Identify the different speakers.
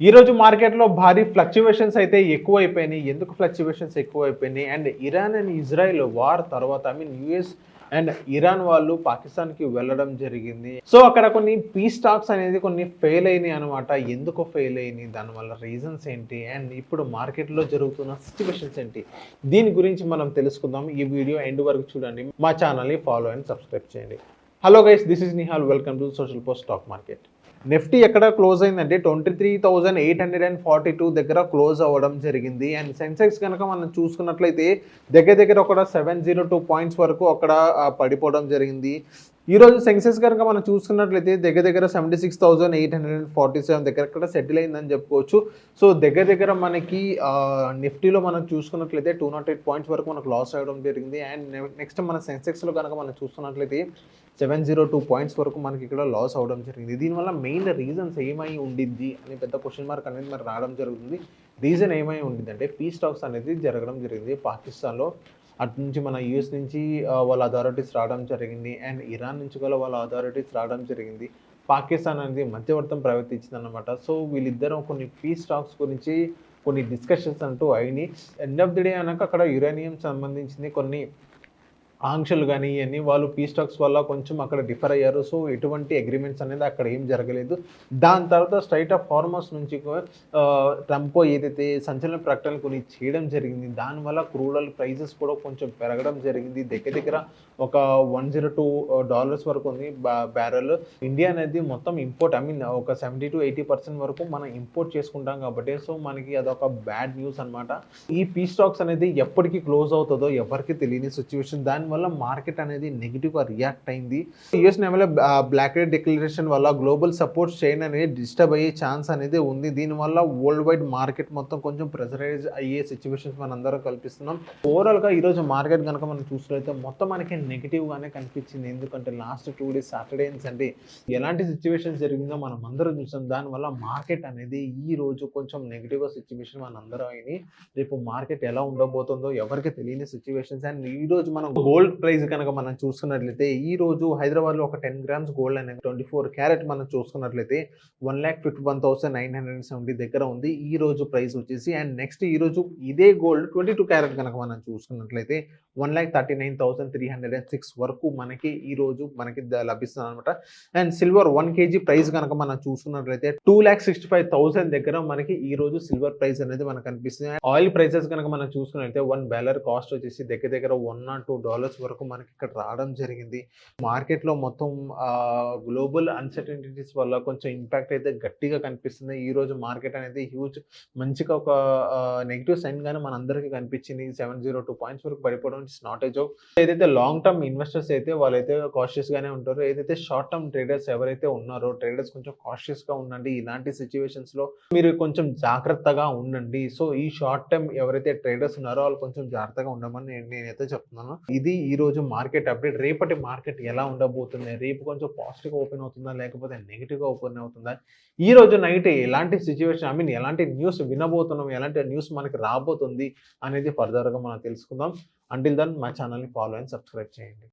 Speaker 1: ఈ రోజు మార్కెట్‌లో భారీ ఫ్లక్చుయేషన్స్ అయితే ఎక్కువైపోయినాయి. ఎందుకు ఫ్లక్చుయేషన్స్ ఎక్కువైపోయినాయి? And Iran and Israel war తర్వాత యూఎస్ అండ్ ఇరాన్ వాళ్ళు పాకిస్తాన్‌కి వెళ్ళడం జరిగింది. సో, అక్కడ కొన్ని పీస్ టాక్స్ అనేది కొన్ని ఫెయిల్ అయినాయి అనమాట. ఎందుకు ఫెయిల్ అయినాయి? దానివల్ల రీజన్స్ ఏంటి? అండ్ ఇప్పుడు మార్కెట్‌లో జరుగుతున్న సిట్యుయేషన్స్ ఏంటి? దీని గురించి మనం తెలుసుకుందాం. ఈ వీడియో ఎండ్ వరకు చూడండి. మా ఛానల్‌ని ఫాలో అండ్ సబ్స్క్రైబ్ చేయండి. Hello guys, this is Nihal. Welcome to social post stock market. Nifty ఎక్కడ క్లోజ్ అయిందంటే 23,842 దగ్గర క్లోజ్ అవ్వడం జరిగింది. అండ్ సెన్సెక్స్ కనుక మనం చూసుకున్నట్లయితే దగ్గర ఒక 702 పాయింట్స్ వరకు అక్కడ పడిపోవడం జరిగింది. ఈరోజు సెన్సెక్స్ కనుక మనం చూసుకున్నట్లయితే దగ్గర 76,847 దగ్గర సెటిల్ అయిందని చెప్పుకోవచ్చు. సో దగ్గర మనకి నిఫ్టీలో మనం చూసుకున్నట్లయితే 208 పాయింట్స్ వరకు మనకు లాస్ అవ్వడం జరిగింది. అండ్ నెక్స్ట్ మన సెన్సెక్స్లో కనుక మనం చూసుకున్నట్లయితే 702 పాయింట్స్ వరకు మనకి ఇక్కడ లాస్ అవ్వడం జరిగింది. దీనివల్ల మెయిన్ రీజన్స్ ఏమై ఉండిద్ది అని పెద్ద క్వశ్చన్ మార్క్ అనేది మరి రావడం జరుగుతుంది. రీజన్ ఏమై ఉండిద్దంటే పీస్ టాక్స్ అనేది జరగడం జరిగింది పాకిస్తాన్లో. అటు నుంచి మన యూఎస్ నుంచి వాళ్ళ అథారిటీస్ రావడం జరిగింది. అండ్ ఇరాన్ నుంచి కూడా వాళ్ళ అథారిటీస్ రావడం జరిగింది. పాకిస్తాన్ అనేది మధ్యవర్తం ప్రవర్తించిందన్నమాట. సో వీళ్ళిద్దరం కొన్ని పీస్ టాక్స్ గురించి కొన్ని డిస్కషన్స్ అంటూ అయినాయి. ఎండ్ ఆఫ్ ది డే అన్నాక అక్కడ యురేనియం సంబంధించింది కొన్ని ఆంక్షలు కానీ ఇవన్నీ వాళ్ళు పీస్ టాక్స్ వల్ల కొంచెం అక్కడ డిఫర్ అయ్యారు. సో ఎటువంటి అగ్రిమెంట్స్ అనేది అక్కడ ఏం జరగలేదు. దాని తర్వాత స్ట్రైట్ ఆఫ్ హార్మోస్ నుంచి ట్రంప్ ఏదైతే సంచలన ప్రకటనలు కొన్ని చేయడం జరిగింది. దానివల్ల క్రూడ్ ఆయిల్ ప్రైజెస్ కూడా కొంచెం పెరగడం జరిగింది. దగ్గర ఒక $102 వరకు ఉంది బ్యారెల్. ఇండియా అనేది మొత్తం ఇంపోర్ట్ ఒక 70 to 80% వరకు మనం ఇంపోర్ట్ చేసుకుంటాం కాబట్టి సో మనకి అదొక బ్యాడ్ న్యూస్ అనమాట. ఈ పీస్ టాక్స్ అనేది ఎప్పటికీ క్లోజ్ అవుతుందో ఎవరికి తెలియని సిచ్యువేషన్. దానివల్ల మార్కెట్ అనేది నెగిటివ్గా రియాక్ట్ అయింది. US naval blockade declaration వల్ల గ్లోబల్ సపోర్ట్ చైన్ అనేది డిస్టర్బ్ అయ్యే ఛాన్స్ అనేది ఉంది. దీనివల్ల వరల్డ్ వైడ్ మార్కెట్ మొత్తం కొంచెం ప్రెజరైజ్ అయ్యే సిచ్యువేషన్స్ మనం అందరం కల్పిస్తున్నాం. ఓవరాల్గా ఈరోజు మార్కెట్ కనుక మనం చూసినట్లయితే మొత్తం మనకి నెగిటివ్గానే కనిపించింది. ఎందుకంటే last 2 days Saturday and Sunday ఎలాంటి సిచ్యువేషన్స్ జరిగిందో మనం అందరం చూసాం. దానివల్ల మార్కెట్ అనేది ఈ రోజు కొంచెం నెగిటివ్గా సిచ్యువేషన్ మన అందరం అయింది. రేపు మార్కెట్ ఎలా ఉండబోతుందో ఎవరికి తెలియని సిచ్యువేషన్స్. అండ్ ఈ రోజు మనం గోల్డ్ ప్రైస్ కనుక మనం చూసుకున్నట్లయితే ఈ రోజు హైదరాబాద్లో ఒక 10 grams గోల్డ్ అనేది 24 క్యారెట్ మనం చూసుకున్నట్లయితే 1,51,970 దగ్గర ఉంది ఈ రోజు ప్రైస్ వచ్చేసి. అండ్ నెక్స్ట్ ఈ రోజు ఇదే గోల్డ్ 22 క్యారెట్ కనుక మనం చూసుకున్నట్లయితే 1,39,306 వరకు మనకి ఈ రోజు మనకి లభిస్తుంది అనమాట. అండ్ సిల్వర్ 1 kg ప్రైస్ కనుక మనం చూసుకున్నట్లయితే 2,65,000 దగ్గర మనకి ఈ రోజు సిల్వర్ ప్రైస్ అనేది మనకు కనిపిస్తుంది. ఆయిల్ ప్రైసెస్ కనుక మనం చూసుకున్నట్లయితే 1 barrel కాస్ట్ వచ్చేసి దగ్గర $102 వరకు మనకి ఇక్కడ రావడం జరిగింది. మార్కెట్లో మొత్తం గ్లోబల్ అన్సర్టనిటీస్ వల్ల కొంచెం ఇంపాక్ట్ అయితే గట్టిగా కనిపిస్తుంది. ఈ రోజు మార్కెట్ అనేది హ్యూజ్ మంచిగా ఒక నెగిటివ్ సైన్ గానే మనందరికీ కనిపించింది. 702 పాయింట్స్ వరకు పడిపోవడం ఇట్స్ నాట్ ఏ జోక్. ఏదైతే లాంగ్ టర్మ్ ఇన్వెస్టర్స్ అయితే వాళ్ళైతే కాషియస్ గానే ఉంటారు. ఏదైతే షార్ట్ టర్మ్ ట్రేడర్స్ ఎవరైతే ఉన్నారో ట్రేడర్స్ కొంచెం కాషియస్ గా ఉండండి. ఇలాంటి సిచ్యువేషన్స్ లో మీరు కొంచెం జాగ్రత్తగా ఉండండి. సో ఈ షార్ట్ టర్మ్ ఎవరైతే ట్రేడర్స్ ఉన్నారో వాళ్ళు కొంచెం జాగ్రత్తగా ఉండమని నేనైతే చెప్తున్నాను. ఇది ఈ రోజు మార్కెట్ అప్డేట్. రేపటి మార్కెట్ ఎలా ఉండబోతుంది, రేపు కొంచెం పాజిటివ్ ఓపెన్ అవుతుందా లేకపోతే నెగిటివ్ గా ఓపెన్ అవుతుందా, ఈ రోజు నైట్ ఎలాంటి సిచ్యువేషన్ ఎలాంటి న్యూస్ వినబోతున్నాం, ఎలాంటి న్యూస్ మనకి రాబోతుంది అనేది ఫర్దర్ గా మనం తెలుసుకుందాం. అంటిల్ దెన్ మా ఛానల్ని ఫాలో అండ్ సబ్స్క్రైబ్ చేయండి.